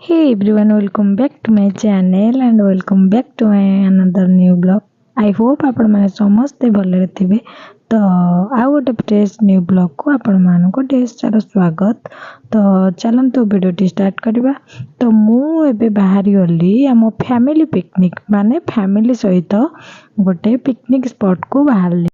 Hey everyone, welcome back to my channel and welcome back to my another new blog. I hope आपण माने समस्ते भलरे थिबे। तो आउ गोटे फ्रेश न्यू ब्लॉग को आपण मानको ढेर सारा स्वागत। तो चलंतु वीडियो स्टार्ट करबा। तो मु एबे बाहरी गली हम फैमिली पिकनिक माने फैमिली सहित गोटे पिकनिक स्पॉट को बाहरली।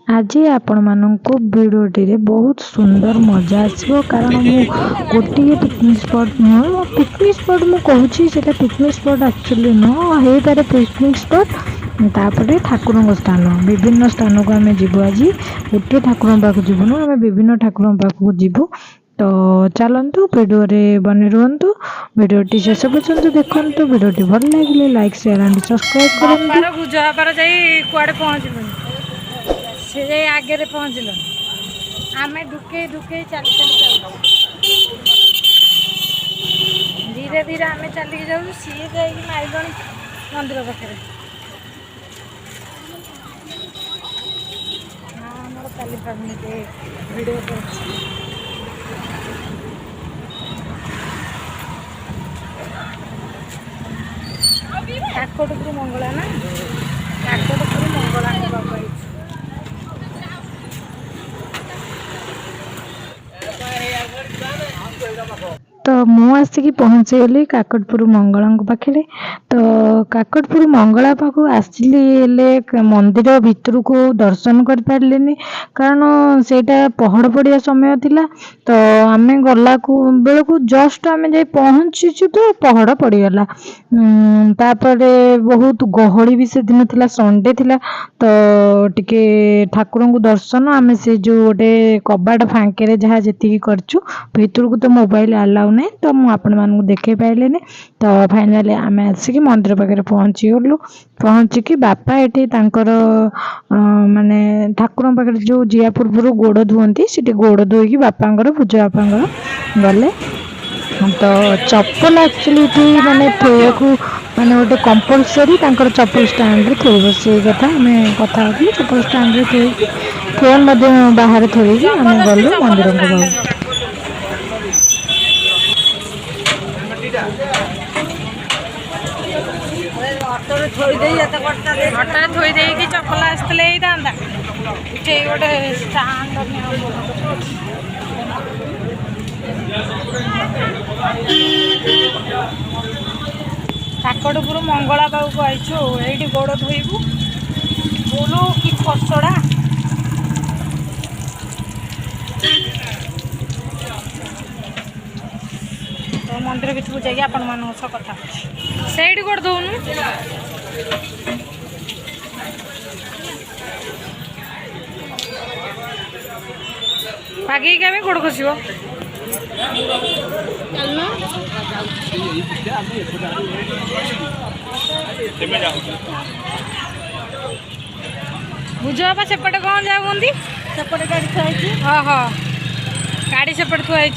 आज आपण मानक भिडटे बहुत सुंदर मजा आसो कारण मु गोटे पिकनिक स्पॉट नुह पिकनिक स्पॉट मु कहूँ से पिकनिक स्पॉट एक्चुअली नुह हो पारे पिकनिक स्पॉट तापर ठाकुर स्थान विभिन्न स्थान को आम जीवु आज गोटे ठाकुर पाक जीवनु आम विभिन्न ठाकुर पाक जीवु। तो चलतु वीडियो रे बने रुहतु वीडियोटी शेष पर्यंत देखु वीडियोटी भल लगे लाइक शेयर एंड सब्सक्राइब करूँ। से आगे पहुँचल आम दुके दुके चल चल जाऊ धीरे धीरे आम चलिक जाऊँ सी जा माइलणी मंदिर पाखे आमर चली पार्नी भिड काकोटपुर मंगला ना काकोटपुर मंगला बाबा तो मु आसिक पहुँचीगली काकटपुर मंगला पाखे। तो काकटपुर मंगला पाख आसिले मंदिर भितर को दर्शन कर पारे कारण सेटा पहड़ पड़िया समय थिला। तो आम गला बेल को जस्ट आम जा पहुँचीचु तो पहड़ पड़गला। तापरे बहुत गहली भी से दिन थिला संडे थिला। तो टिके ठाकुर को दर्शन आम से जो गोटे कबाट फांके जहाँ जी करचु भितर को तो मोबाइल अलाउ नहीं तो मुझे देखे पाइले। तो फाइनाली आम आसिक मंदिर पाखे पहुँची गलु। पहुँचिकी बापा ये माने ठाकुर पाखे जो जिया पूर्व गोड़ धुअंती से गोड़ धोईकी बापांकर पूजा बापांकर गले। तो चप्पल एक्चुअली माने थोड़ा को माने गोटे कंपलसरी चप्पल स्टैंड रे थोड़ी से कथा आम कथा चप्पल स्टैंड रे थोड़ी फोन बाहर थोड़ी आम गलु मंदिर को। हटा थोई देकी चप्पल आसते गोटे स्टांड काकटपुर मंगला पाक आईचु ये गोड़ धोबू बोलो कि खसड़ा तो मंदिर भितर जाइए आपण मान कथा से गोड़ धोनु आगे गोड़ खस बुझ बापा सेपटे कौन जाऊँगी सेपटे गाड़ी थी हाँ हाँ गाड़ी सेपटे थुआई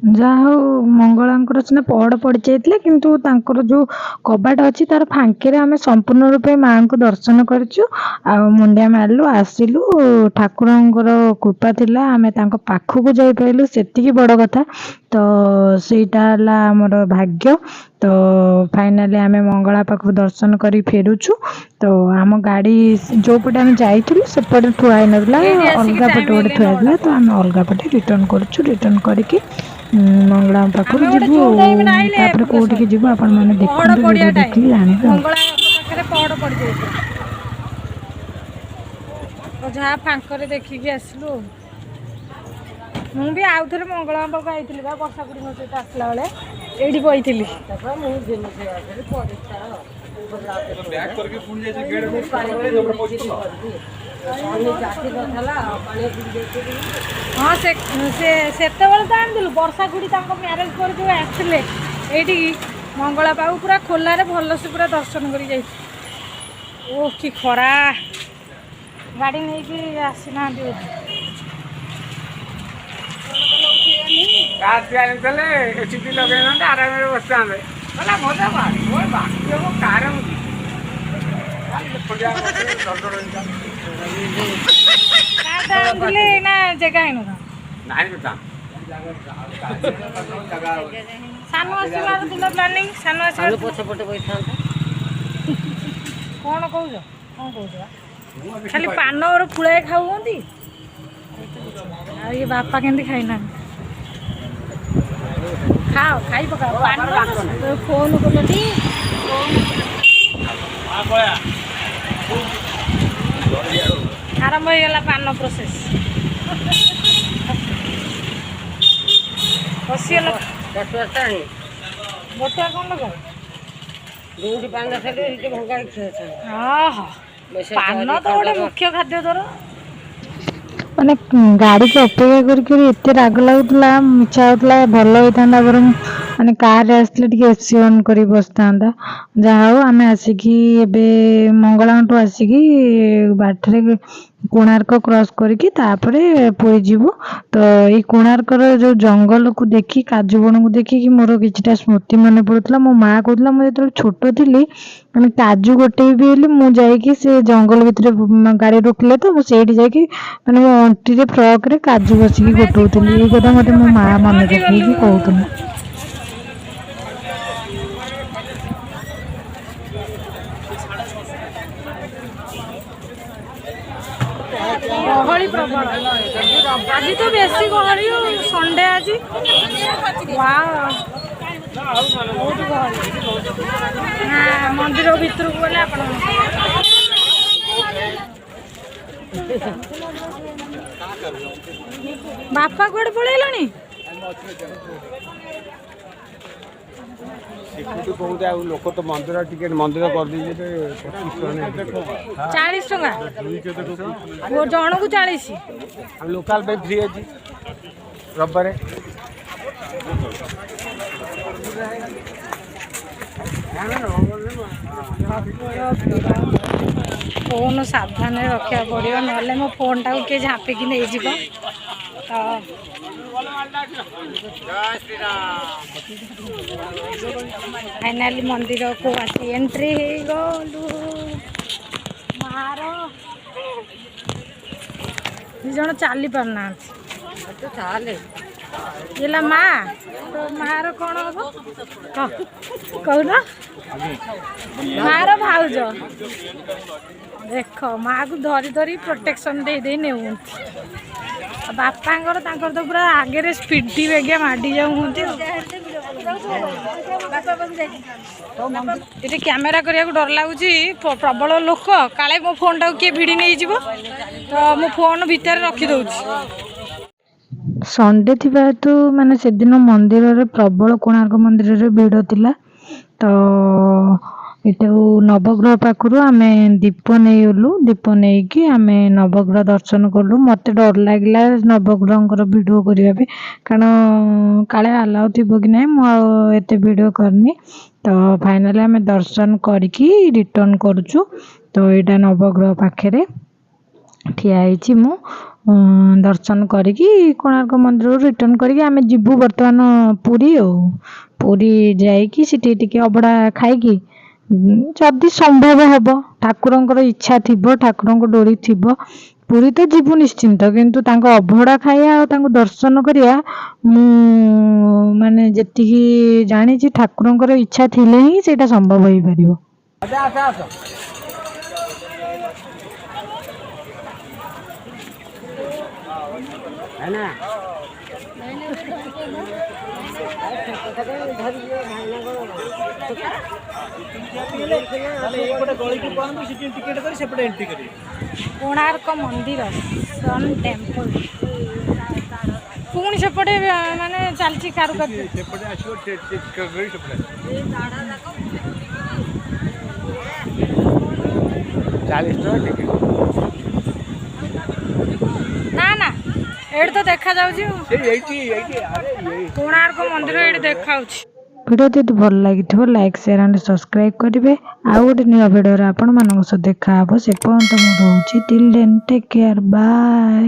जहा मंगला सीना पहड़ पड़ जाता किंतु तांकर जो कबाट अच्छी तार फांके आम संपूर्ण रूपे माँ को दर्शन करचु मुंडिया मारलु आसिलु ठाकुर कृपा थिला आम पाखक जाई पाइलु सेतिकी बड़ कथा। तो सेटा आमर भाग्य। तो फाइनाली आम मंगला पाख दर्शन कर फेरुचु। तो आम गाड़ी जो पटे आम जाइलु सेपटे थुआ नला अलग पटे गोटे थुआ तो आम अलग पटे रिटर्न करचु। रिटर्न करके मंगला पाख जीवु कौटी जीवु आपण मैंने देखिए जहाँ फांकर देखिकी आसलु मुझे आउ थे मंगला पाक आई बर्षाकुड़ी मो सहित आसला बेले ये बही हाँ से तो आनी बर्षाकुड़ी म्यारेज पर जो आसले ये मंगला पाक पूरा खोलार भल से पूरा दर्शन कर ओ कि खरा गाड़ी नहीं कि आसीना आराम बसता ना जगह ସାନ ଆସିବାର ଥିଲା ପ୍ଲାନିଂ, ସାନ ଆସିବାର ପଛପଟେ ବସିଥାନ୍ତା। କ'ଣ କହୁଛ ଖାଲି ପାନ ଘର ପୁଳାଏ ଖାଉଛନ୍ତି ଆଉ ଇଏ ବାପା କେମିତି ଖାଇନାହାନ୍ତି। ଖାଅ ଖାଇ ପକାଅ ପାନ ଫୋନ୍ କଲଟି ଆରମ୍ଭ ହେଇଗଲା ପାନ ପ୍ରୋସେସ୍। ବସିଗଲ ବଟୁଆ କ'ଣ ଲଗାଅ? ଯୋଉଠି ପାନ ଖାଇଲେ ସେଠି ଭଙ୍ଗା ଖିଆ। ହଁ ପାନ ତ ଗୋଟେ ମୁଖ୍ୟ ଖାଦ୍ୟ ତୋର। ମାନେ ଗାଡ଼ିକି ଅପେକ୍ଷା କରି ଏତେ ରାଗ ଲାଗୁଥିଲା, ଇଚ୍ଛା ହେଉଥିଲା ଭଲ ହେଇଥାନ୍ତା ବରଂ ମାନେ କାର୍ରେ ଆସିଥିଲେ ଟିକେ ଏସି ଅନ୍ କରି ବସିଥାନ୍ତା। ଯାହା ହଉ ଆମେ ଆସିକି ଏବେ ମଙ୍ଗଳାଙ୍କଠୁ ଆସିକି ବାଟରେ କୋଣାର୍କ କ୍ରସ୍ କରିକି ତାପରେ ପୁରୀ ଯିବୁ। ତ ଏଇ କୋଣାର୍କର ଯେଉଁ ଜଙ୍ଗଲକୁ ଦେଖି କାଜୁ ବଣକୁ ଦେଖିକି ମୋର କିଛିଟା ସ୍ମୃତି ମନେ ପଡ଼ୁଥିଲା। ମୋ ମାଆ କହୁଥିଲା ମୁଁ ଯେତେବେଳେ ଛୋଟ ଥିଲି ମାନେ କାଜୁ ଗୋଟେଇବି ବୋଲି ମୁଁ ଯାଇକି ସେ ଜଙ୍ଗଲ ଭିତରେ ଗାଡ଼ି ରୋକିଲେ ତ ମୁଁ ସେଇଠି ଯାଇକି ମାନେ ମୋ ଅଣ୍ଟିରେ ଫ୍ରକରେ କାଜୁ ବସିକି ଗୋଟଉଥିଲି। ଏଇ କଥା ମୋତେ ମୋ ମାଆ ମନେ ପକେଇକି କହୁଥିଲା। ଗହଳି ପ୍ରବଳ ଆଜି ତ ବେଶୀ ଗହଳି ସଣ୍ଡେ ଆଜି। ବହୁତ ଗହଳି। ମନ୍ଦିର ଭିତରକୁ ଗଲେ ଆପଣ ବାପା କୁଆଡ଼େ ପଳେଇଲାଣି? ଲୋକ ତ ମନ୍ଦିର ଟିକେଟ ମନ୍ଦିର କରିଦେଇଛି 40 ଟଙ୍କା ଜଣକୁ 40। ଲୋକାଲ ପାଇଁ ଫ୍ରି ଅଛି ରବିବାରେ। ଫୋନ୍ ସାବଧାନରେ ରଖିବାକୁ ପଡ଼ିବ, ନହେଲେ ମୋ ଫୋନ୍ଟାକୁ କିଏ ଝାମ୍ପିକି ନେଇଯିବ। ତ ଫାଇନାଲି ମନ୍ଦିରକୁ ଆସି ଏଣ୍ଟ୍ରି ହେଇଗଲୁ। ମାର ଦି ଜଣ ଚାଲି ପାରୁନାହାନ୍ତି। ହେଲା ମା ତ ମାର କ'ଣ ହବ କହୁନ? ମାର ଭାଉଜ ଦେଖ ମାଆକୁ ଧରି ଧରି ପ୍ରୋଟେକ୍ସନ୍ ଦେଇ ଦେଇ ନେଉଛନ୍ତି। ବାପାଙ୍କର ତାଙ୍କର ତ ପୁରା ଆଗରେ ସ୍ପିଡି ବେଗିଆ ମାଡ଼ି ଯାଉଛନ୍ତି। ଏଠି କ୍ୟାମେରା କରିବାକୁ ଡର ଲାଗୁଛି, ପ୍ରବଳ ଲୋକ, କାଳେ ମୋ ଫୋନ୍ଟାକୁ କିଏ ଭିଡ଼ି ନେଇଯିବ, ତ ମୁଁ ଫୋନ୍ ଭିତରେ ରଖିଦେଉଛି। ସଣ୍ଡେ ଥିବା ହେତୁ ମାନେ ସେଦିନ ମନ୍ଦିରରେ ପ୍ରବଳ କୋଣାର୍କ ମନ୍ଦିରରେ ଭିଡ଼ ଥିଲା। ତ ଏଠୁ ନବଗ୍ରହ ପାଖରୁ ଆମେ ଦୀପ ନେଇଗଲୁ। ଦୀପ ନେଇକି ଆମେ ନବଗ୍ରହ ଦର୍ଶନ କଲୁ। ମୋତେ ଡର ଲାଗିଲା ନବଗ୍ରହଙ୍କର ଭିଡ଼ିଓ କରିବା ପାଇଁ, କାରଣ କାଳେ ଆଲାଉ ଥିବ କି ନାହିଁ, ମୁଁ ଆଉ ଏତେ ଭିଡ଼ିଓ କରିନି। ତ ଫାଇନାଲି ଆମେ ଦର୍ଶନ କରିକି ରିଟର୍ନ କରୁଛୁ। ତ ଏଇଟା ନବଗ୍ରହ ପାଖରେ ଠିଆ ହେଇଛି ମୁଁ। ଦର୍ଶନ କରିକି କୋଣାର୍କ ମନ୍ଦିରରୁ ରିଟର୍ନ କରିକି ଆମେ ଯିବୁ ବର୍ତ୍ତମାନ ପୁରୀ। ଆଉ ପୁରୀ ଯାଇକି ସେଠି ଟିକେ ଅବଢ଼ା ଖାଇକି ଯଦି ସମ୍ଭବ ହେବ, ଠାକୁରଙ୍କର ଇଚ୍ଛା ଥିବ, ଠାକୁରଙ୍କ ଡୋରି ଥିବ, ପୁରୀ ତ ଯିବୁ ନିଶ୍ଚିନ୍ତ, କିନ୍ତୁ ତାଙ୍କ ଅବଢ଼ା ଖାଇବା ଆଉ ତାଙ୍କୁ ଦର୍ଶନ କରିବା ମୁଁ ମାନେ ଯେତିକି ଜାଣିଛି ଠାକୁରଙ୍କର ଇଚ୍ଛା ଥିଲେ ହିଁ ସେଇଟା ସମ୍ଭବ ହେଇପାରିବ। କୋଣାର୍କ ମନ୍ଦିର ସନ୍ ଟେମ୍ପଲ ପୁଣି ସେପଟେ ମାନେ ଚାଲିଛି କାରୁକାର୍ଯ୍ୟ। ନା ନା ଏଇଠି ତ ଦେଖାଯାଉଛି କୋଣାର୍କ ମନ୍ଦିର ଏଇଠି ଦେଖାଯାଉଛି। ଭିଡ଼ିଓ ଯଦି ଭଲ ଲାଗିଥିବ ଲାଇକ୍ ସେୟାର ଆଣ୍ଡ ସବସ୍କ୍ରାଇବ୍ କରିବେ। ଆଉ ଗୋଟେ ନୂଆ ଭିଡ଼ିଓରେ ଆପଣମାନଙ୍କ ସହ ଦେଖା ହେବ। ସେ ପର୍ଯ୍ୟନ୍ତ ମୁଁ ରହୁଛି। Till then take care, bye.